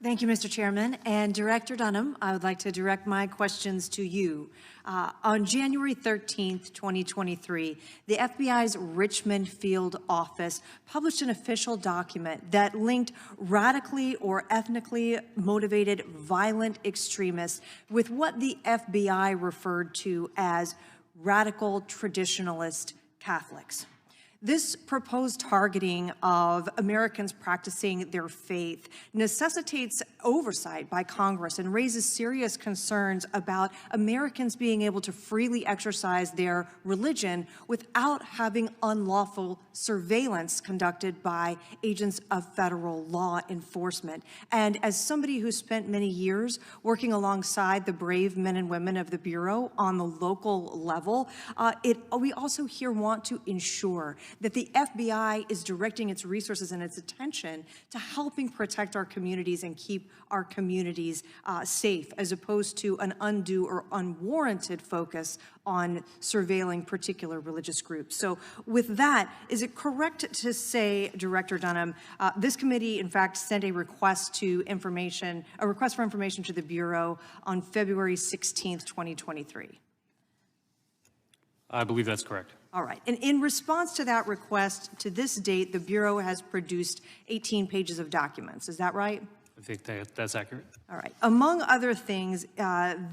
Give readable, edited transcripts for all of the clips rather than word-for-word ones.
Thank you, Mr. Chairman. And Director Dunham, I would like to direct my questions to you. On January 13th, 2023, the FBI's Richmond Field Office published an official document that linked radically or ethnically motivated violent extremists with what the FBI referred to as radical traditionalist Catholics. This proposed targeting of Americans practicing their faith necessitates oversight by Congress and raises serious concerns about Americans being able to freely exercise their religion without having unlawful surveillance conducted by agents of federal law enforcement. And as somebody who spent many years working alongside the brave men and women of the Bureau on the local level, we also here want to ensure that the FBI is directing its resources and its attention to helping protect our communities and keep our communities safe, as opposed to an undue or unwarranted focus on surveilling particular religious groups. So with that, is it correct to say, Director Dunham, this committee in fact sent a request for information to the Bureau on February 16th, 2023? I believe that's correct. All right. And in response to that request, to this date, the Bureau has produced 18 pages of documents. Is that right? I think that's accurate. All right. Among other things,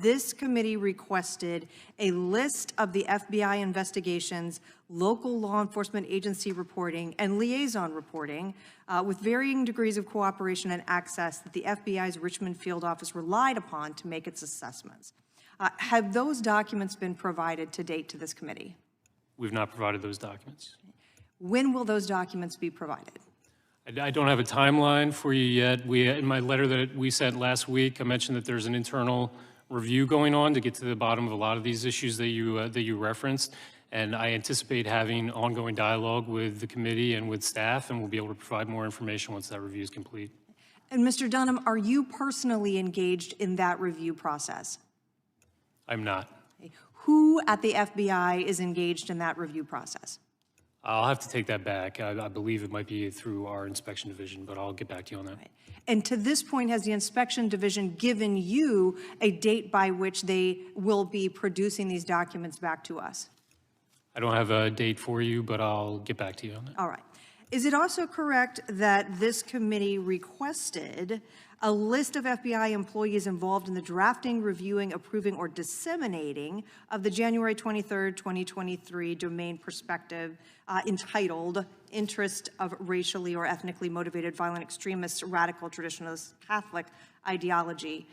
this committee requested a list of the FBI investigations, local law enforcement agency reporting, and liaison reporting with varying degrees of cooperation and access that the FBI's Richmond Field Office relied upon to make its assessments. Have those documents been provided to date to this committee? We've not provided those documents. When will those documents be provided? I don't have a timeline for you yet. In my letter that we sent last week, I mentioned that there's an internal review going on to get to the bottom of a lot of these issues that you referenced, and I anticipate having ongoing dialogue with the committee and with staff, and we'll be able to provide more information once that review is complete. And Mr. Dunham, are you personally engaged in that review process? I'm not. Who at the FBI is engaged in that review process? I'll have to take that back. I believe it might be through our inspection division, but I'll get back to you on that. Right. And to this point, has the inspection division given you a date by which they will be producing these documents back to us? I don't have a date for you, but I'll get back to you on that. All right. Is it also correct that this committee requested a list of FBI employees involved in the drafting, reviewing, approving, or disseminating of the January 23rd, 2023 domain perspective entitled Interest of Racially or Ethnically Motivated Violent Extremists, Radical Traditionalist Catholic Ideology?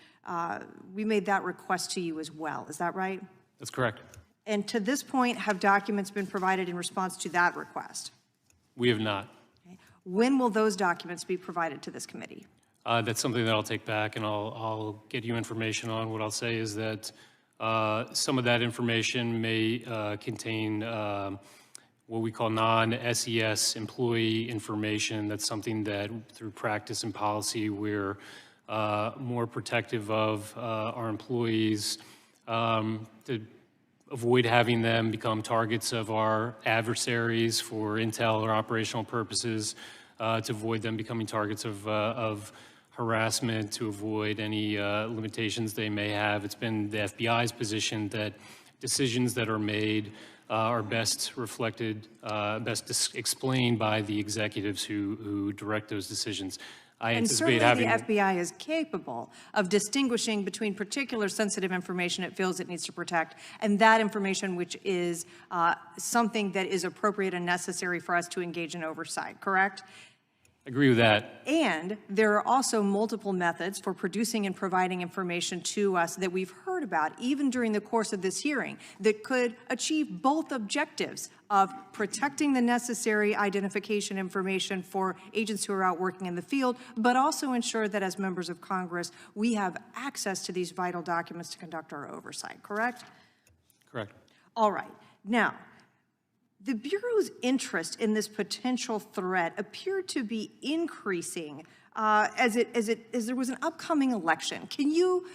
We made that request to you as well. Is that right? That's correct. And to this point, have documents been provided in response to that request? We have not. Okay. When will those documents be provided to this committee? That's something that I'll take back and I'll get you information on. What I'll say is that some of that information may contain what we call non-SES employee information. That's something that through practice and policy we're more protective of our employees to avoid having them become targets of our adversaries for intel or operational purposes, to avoid them becoming targets of harassment, to avoid any limitations they may have. It's been the FBI's position that decisions that are made are best reflected, best explained by the executives who direct those decisions. I anticipate having... And certainly the FBI is capable of distinguishing between particular sensitive information it feels it needs to protect and that information which is something that is appropriate and necessary for us to engage in oversight, correct? I agree with that. And there are also multiple methods for producing and providing information to us that we've heard about, even during the course of this hearing, that could achieve both objectives of protecting the necessary identification information for agents who are out working in the field, but also ensure that as members of Congress, we have access to these vital documents to conduct our oversight, correct? Correct. All right. Now, the Bureau's interest in this potential threat appeared to be increasing as there was an upcoming election. Can you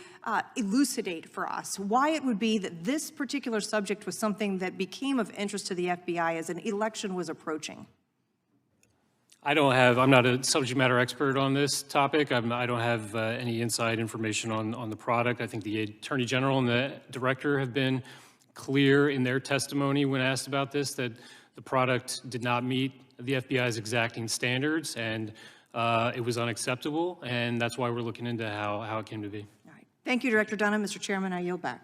elucidate for us why it would be that this particular subject was something that became of interest to the FBI as an election was approaching? I'm not a subject matter expert on this topic. I don't have any inside information on the product. I think the Attorney General and the Director have been clear in their testimony when asked about this, that the product did not meet the FBI's exacting standards, and it was unacceptable, and that's why we're looking into how it came to be. All right. Thank you, Director Dunham. Mr. Chairman, I yield back.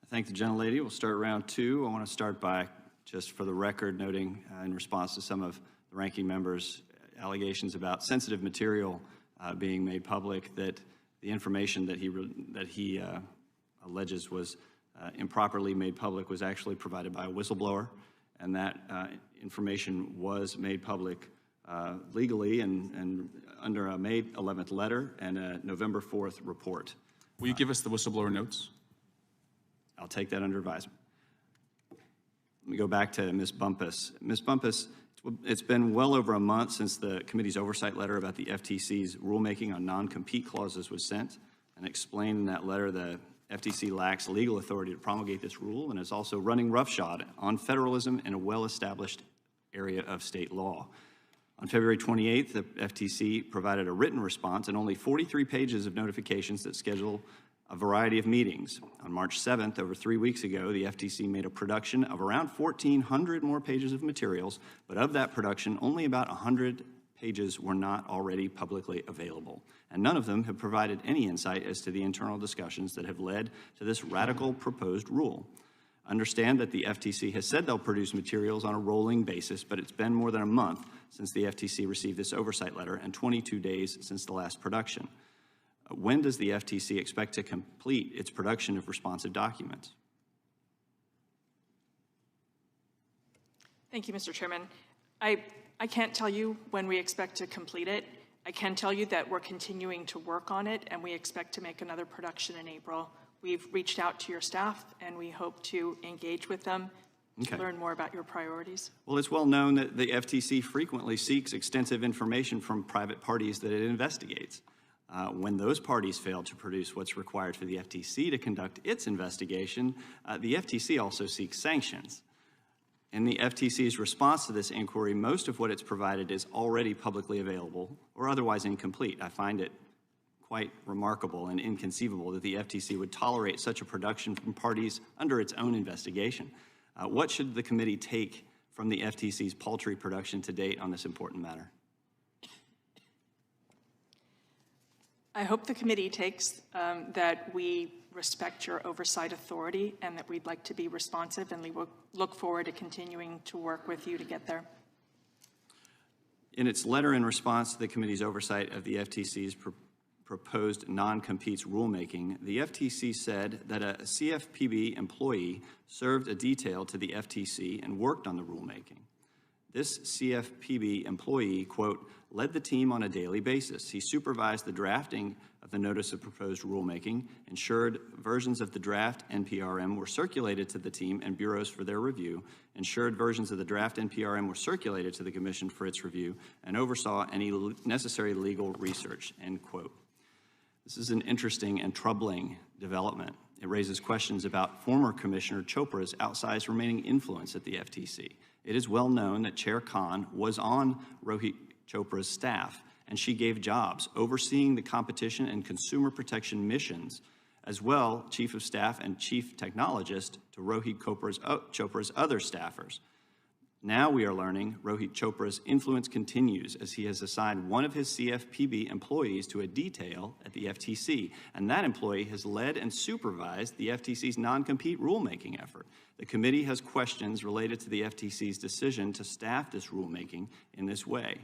I thank the gentlelady. We'll start round two. I want to start by, just for the record, noting in response to some of the ranking member's allegations about sensitive material being made public, that the information that he alleges was improperly made public was actually provided by a whistleblower, and that information was made public legally and under a May 11th letter and a November 4th report. Will you give us the whistleblower notes? I'll take that under advisement. Let me go back to Ms. Bumpus. Ms. Bumpus, it's been well over a month since the committee's oversight letter about the FTC's rulemaking on non-compete clauses was sent, and explained in that letter the FTC lacks legal authority to promulgate this rule and is also running roughshod on federalism in a well-established area of state law. On February 28th, the FTC provided a written response and only 43 pages of notifications that schedule a variety of meetings. On March 7th, over 3 weeks ago, the FTC made a production of around 1,400 more pages of materials, but of that production, only about 100 pages were not already publicly available. And none of them have provided any insight as to the internal discussions that have led to this radical proposed rule. Understand that the FTC has said they'll produce materials on a rolling basis, but it's been more than a month since the FTC received this oversight letter and 22 days since the last production. When does the FTC expect to complete its production of responsive documents? Thank you, Mr. Chairman. I can't tell you when we expect to complete it. I can tell you that we're continuing to work on it, and we expect to make another production in April. We've reached out to your staff, and we hope to engage with them to learn more about your priorities. Well, it's well known that the FTC frequently seeks extensive information from private parties that it investigates. When those parties fail to produce what's required for the FTC to conduct its investigation, the FTC also seeks sanctions. In the FTC's response to this inquiry, most of what it's provided is already publicly available or otherwise incomplete. I find it quite remarkable and inconceivable that the FTC would tolerate such a production from parties under its own investigation. What should the committee take from the FTC's paltry production to date on this important matter? I hope the committee takes that we respect your oversight authority and that we'd like to be responsive, and we will look forward to continuing to work with you to get there. In its letter in response to the committee's oversight of the FTC's proposed non-competes rulemaking, the FTC said that a CFPB employee served a detail to the FTC and worked on the rulemaking. This CFPB employee, quote, led the team on a daily basis. He supervised the drafting of the notice of proposed rulemaking, ensured versions of the draft NPRM were circulated to the team and bureaus for their review, ensured versions of the draft NPRM were circulated to the Commission for its review, and oversaw any necessary legal research, end quote. This is an interesting and troubling development. It raises questions about former Commissioner Chopra's outsized remaining influence at the FTC. It is well known that Chair Khan was on Rohit Chopra's staff, and she gave jobs overseeing the competition and consumer protection missions, as well Chief of Staff and Chief Technologist to Rohit Chopra's other staffers. Now we are learning Rohit Chopra's influence continues as he has assigned one of his CFPB employees to a detail at the FTC, and that employee has led and supervised the FTC's non-compete rulemaking effort. The committee has questions related to the FTC's decision to staff this rulemaking in this way.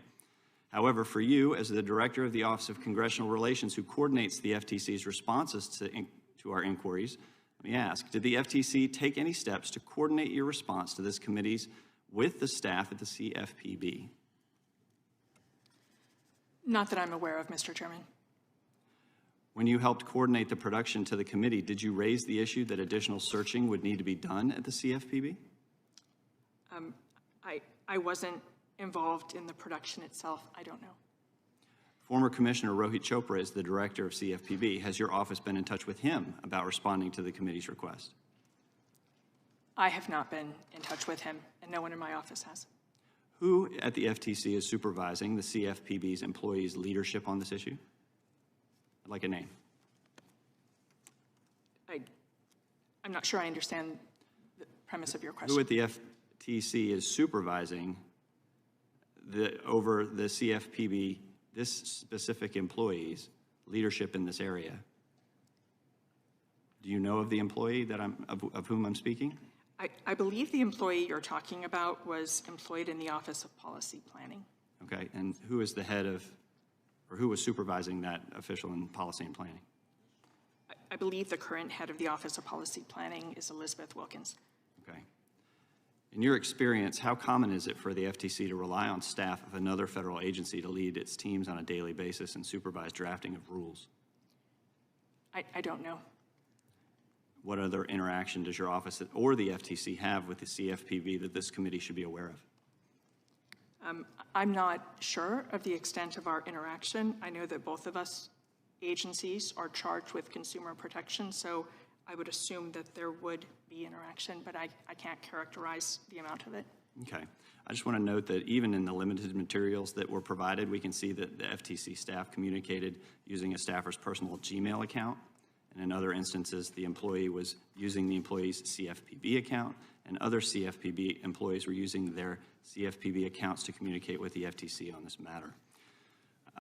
However, for you, as the Director of the Office of Congressional Relations who coordinates the FTC's responses to our inquiries, let me ask, did the FTC take any steps to coordinate your response to this committee's with the staff at the CFPB? Not that I'm aware of, Mr. Chairman. When you helped coordinate the production to the committee, did you raise the issue that additional searching would need to be done at the CFPB? I wasn't involved in the production itself. I don't know. Former Commissioner Rohit Chopra is the director of CFPB. Has your office been in touch with him about responding to the committee's request? I have not been in touch with him, and no one in my office has. Who at the FTC is supervising the CFPB's employees' leadership on this issue? I'd like a name. I'm not sure I understand the premise of your Who question. at the FTC is supervising over the CFPB, this specific employee's leadership in this area? Do you know of the employee that of whom I'm speaking? I believe the employee you're talking about was employed in the Office of Policy Planning. Okay, and who is the head of, or who was supervising that official in policy and planning? I believe the current head of the Office of Policy Planning is Elizabeth Wilkins. Okay. In your experience, how common is it for the FTC to rely on staff of another federal agency to lead its teams on a daily basis and supervise drafting of rules? I don't know. What other interaction does your office or the FTC have with the CFPB that this committee should be aware of? I'm not sure of the extent of our interaction. I know that both of us agencies are charged with consumer protection, so I would assume that there would be interaction, but I can't characterize the amount of it. Okay. I just want to note that even in the limited materials that were provided, we can see that the FTC staff communicated using a staffer's personal Gmail account. And in other instances, the employee was using the employee's CFPB account, and other CFPB employees were using their CFPB accounts to communicate with the FTC on this matter.